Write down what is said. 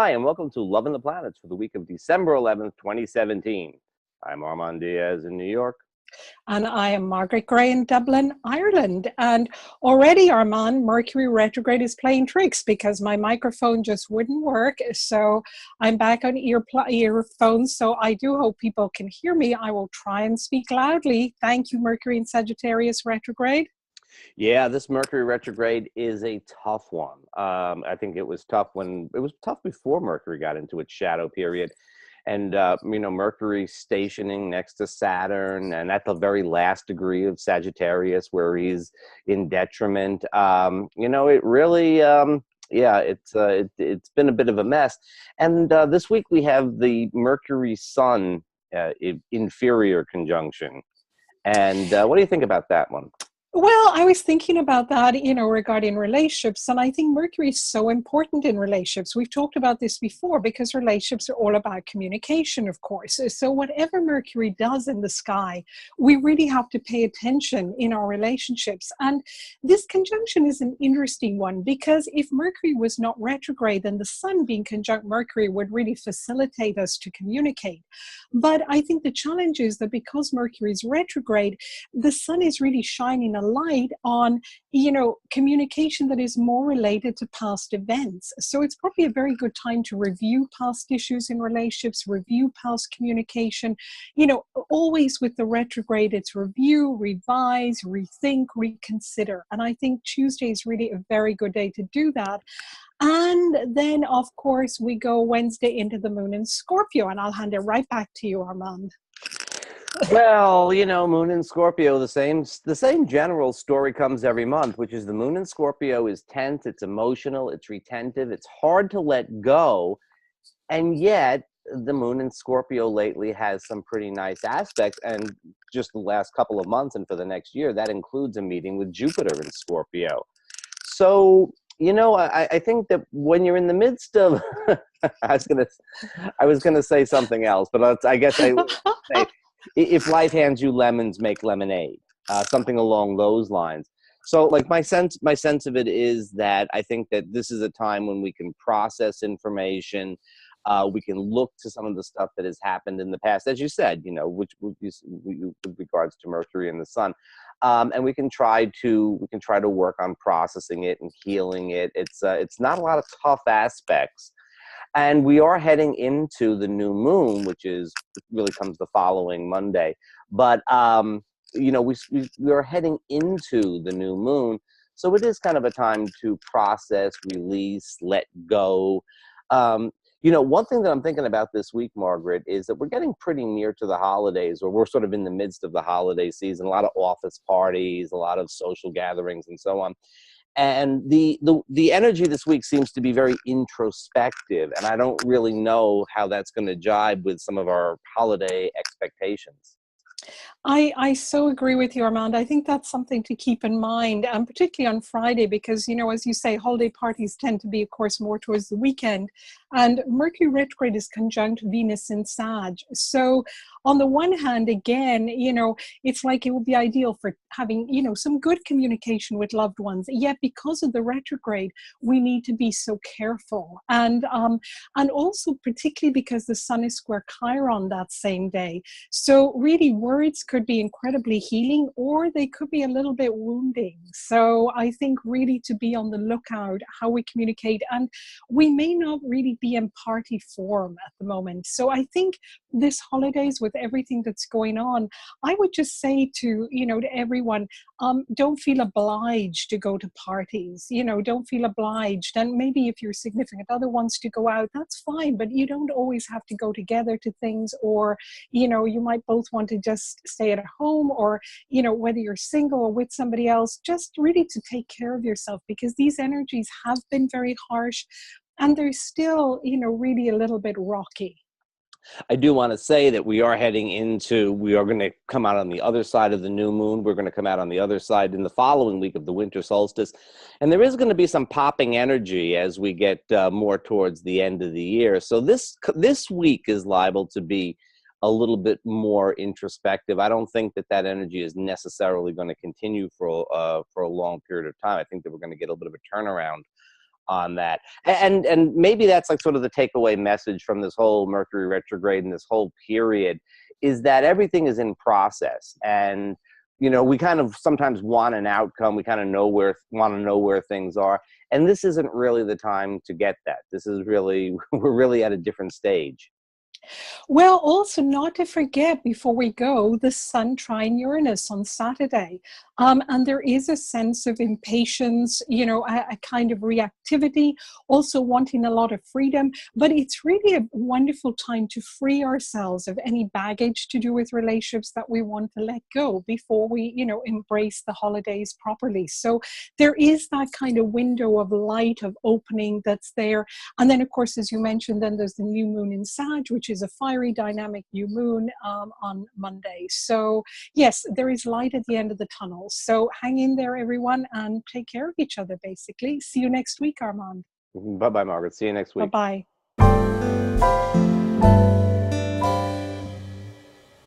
Hi, and welcome to Loving the Planets for the week of December 11th, 2017. I'm Armand Diaz in New York. And I am Margaret Gray in Dublin, Ireland. And already, Armand, Mercury retrograde is playing tricks because my microphone just wouldn't work. So I'm back on earphones. So I do hope people can hear me. I will try and speak loudly. Thank you, Mercury in Sagittarius retrograde. Yeah, this Mercury retrograde is a tough one. I think it was tough before Mercury got into its shadow period. And, Mercury stationing next to Saturn and at the very last degree of Sagittarius where he's in detriment. It really, it's been a bit of a mess. And this week we have the Mercury-Sun inferior conjunction. And what do you think about that one? Well, I was thinking about that, regarding relationships. And I think Mercury is so important in relationships. We've talked about this before because relationships are all about communication, of course. So whatever Mercury does in the sky, we really have to pay attention in our relationships. And this conjunction is an interesting one because if Mercury was not retrograde, then the Sun being conjunct Mercury would really facilitate us to communicate. But I think the challenge is that because Mercury is retrograde, the Sun is really shining a light on, communication that is more related to past events. So it's probably a very good time to review past issues in relationships, review past communication. Always with the retrograde, it's review, revise, rethink, reconsider. And I think Tuesday is really a very good day to do that. And then, of course, we go Wednesday into the moon in Scorpio, and I'll hand it right back to you, Armand. Well, Moon in Scorpio, the same general story comes every month, which is the Moon in Scorpio is tense, it's emotional, it's retentive, it's hard to let go. And yet the Moon in Scorpio lately has some pretty nice aspects. And just the last couple of months and for the next year, that includes a meeting with Jupiter in Scorpio. So, I think that when you're in the midst of, I was gonna say something else, but I guess I would say, if life hands you lemons, make lemonade, something along those lines. So like my sense of it is that I think that this is a time when we can process information. We can look to some of the stuff that has happened in the past, as you said, with regards to Mercury and the Sun. And we can try to work on processing it and healing it. It's not a lot of tough aspects. And we are heading into the new moon, which really comes the following Monday. But, we are heading into the new moon. So it is kind of a time to process, release, let go. One thing that I'm thinking about this week, Margaret, is that we're getting pretty near to the holidays, or we're sort of in the midst of the holiday season, a lot of office parties, a lot of social gatherings and so on. And the energy this week seems to be very introspective, and I don't really know how that's going to jibe with some of our holiday expectations. I so agree with you, Armand. I think that's something to keep in mind, particularly on Friday, because, as you say, holiday parties tend to be, of course, more towards the weekend. And Mercury retrograde is conjunct Venus in Sag. So on the one hand, again, it's like it would be ideal for having, some good communication with loved ones. Yet because of the retrograde, we need to be so careful. And also particularly because the Sun is square Chiron that same day. So really words could be incredibly healing, or they could be a little bit wounding. So I think really to be on the lookout how we communicate, and we may not really be in party form at the moment. So I think this holidays, with everything that's going on, I would just say to everyone, don't feel obliged to go to parties. Don't feel obliged. And maybe if your significant other wants to go out, that's fine. But you don't always have to go together to things, or you might both want to just stay at home, or whether you're single or with somebody else, just really to take care of yourself, because these energies have been very harsh and they're still really a little bit rocky. I do want to say that we are going to come out on the other side of the new moon. We're going to come out on the other side in the following week of the winter solstice. And there is going to be some popping energy as we get more towards the end of the year. So this week is liable to be a little bit more introspective. I don't think that energy is necessarily going to continue for a long period of time. I think that we're going to get a little bit of a turnaround on that. And maybe that's like sort of the takeaway message from this whole Mercury retrograde and this whole period, is that everything is in process. And we kind of sometimes want an outcome. We kind of want to know where things are. And this isn't really the time to get that. This is really, we're really at a different stage. Well, also not to forget before we go, the Sun trine Uranus on Saturday. And there is a sense of impatience, a kind of reactivity, also wanting a lot of freedom. But it's really a wonderful time to free ourselves of any baggage to do with relationships that we want to let go before we, embrace the holidays properly. So there is that kind of window of light, of opening that's there. And then, of course, as you mentioned, then there's the new moon in Sag, which is a fiery, dynamic new moon on Monday. So yes, there is light at the end of the tunnel. So hang in there, everyone, and take care of each other, basically. See you next week, Armand. Bye-bye, Margaret. See you next week. Bye-bye.